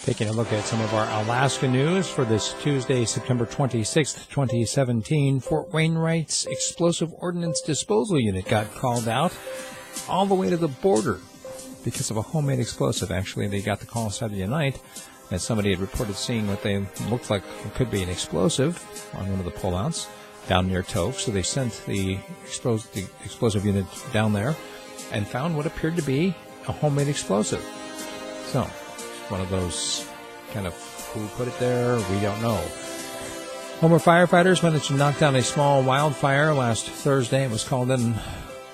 Taking a look at some of our Alaska news for this Tuesday, September 26th, 2017. Fort Wainwright's explosive ordnance disposal unit got called out all the way to the border because of a homemade explosive. Actually, they got the call Saturday night that somebody had reported seeing what they looked like could be an explosive on one of the pullouts down near Toke. So they sent the explosive unit down there and found what appeared to be a homemade explosive. So one of those kind of who put it there, we don't know. Homer firefighters managed to knock down a small wildfire last Thursday. It was called in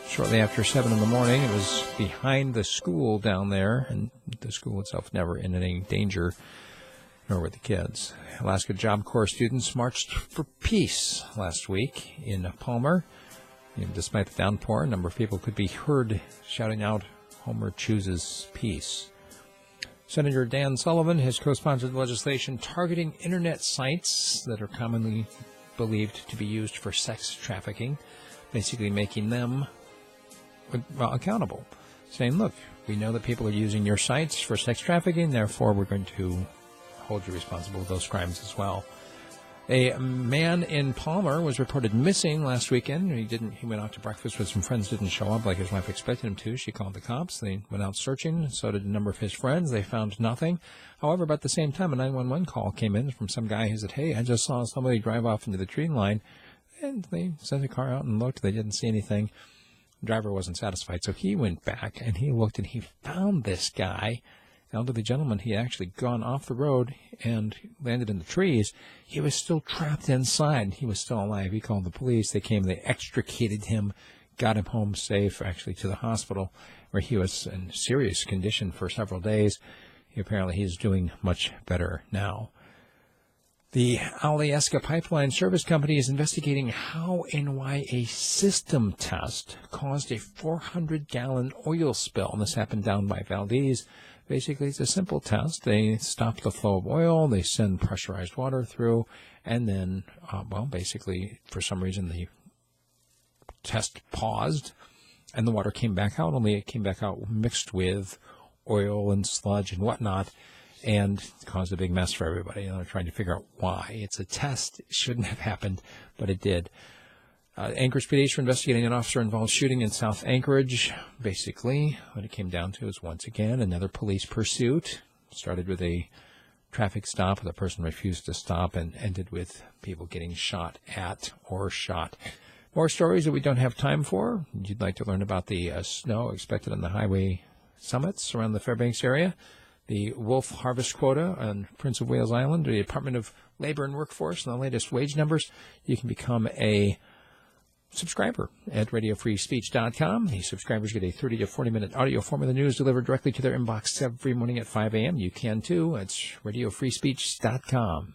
shortly after 7 in the morning. It was behind the school down there, and the school itself never in any danger, nor were the kids. Alaska Job Corps students marched for peace last week in Palmer. And despite the downpour, a number of people could be heard shouting out, "Homer chooses peace." Senator Dan Sullivan has co-sponsored legislation targeting Internet sites that are commonly believed to be used for sex trafficking, basically making them accountable, saying, look, we know that people are using your sites for sex trafficking, therefore we're going to hold you responsible for those crimes as well. A man in Palmer was reported missing last weekend. He went out to breakfast with some friends, didn't show up like his wife expected him to. She called the cops. They went out searching. So did a number of his friends. They found nothing. However, about the same time, a 911 call came in from some guy who said, hey, I just saw somebody drive off into the tree line. And they sent the car out and looked. They didn't see anything. The driver wasn't satisfied. So he went back and he looked and he found this guy. Elderly gentleman, he had actually gone off the road and landed in the trees. He was still trapped inside. He was still alive. He called the police. They came, they extricated him, got him home safe, actually to the hospital, where he was in serious condition for several days. Apparently he's doing much better now. The Alyeska pipeline service company is investigating how and why a system test caused a 400-gallon oil spill. And this happened down by Valdez. Basically, it's a simple test. They stop the flow of oil, they send pressurized water through, and then, basically, for some reason, the test paused, and the water came back out, only it came back out mixed with oil and sludge and whatnot, and caused a big mess for everybody. They're trying to figure out why. It's a test. It shouldn't have happened, but it did. Anchorage police are investigating an officer-involved shooting in South Anchorage. Basically, what it came down to is, once again, another police pursuit. Started with a traffic stop. The person refused to stop and ended with people getting shot at or shot. More stories that we don't have time for. You'd like to learn about the snow expected on the highway summits around the Fairbanks area, the wolf harvest quota on Prince of Wales Island, the Department of Labor and Workforce, and the latest wage numbers. You can become a subscriber at radiofreespeech.com. The subscribers get a 30 to 40-minute audio form of the news delivered directly to their inbox every morning at 5 a.m. You can, too. It's radiofreespeech.com.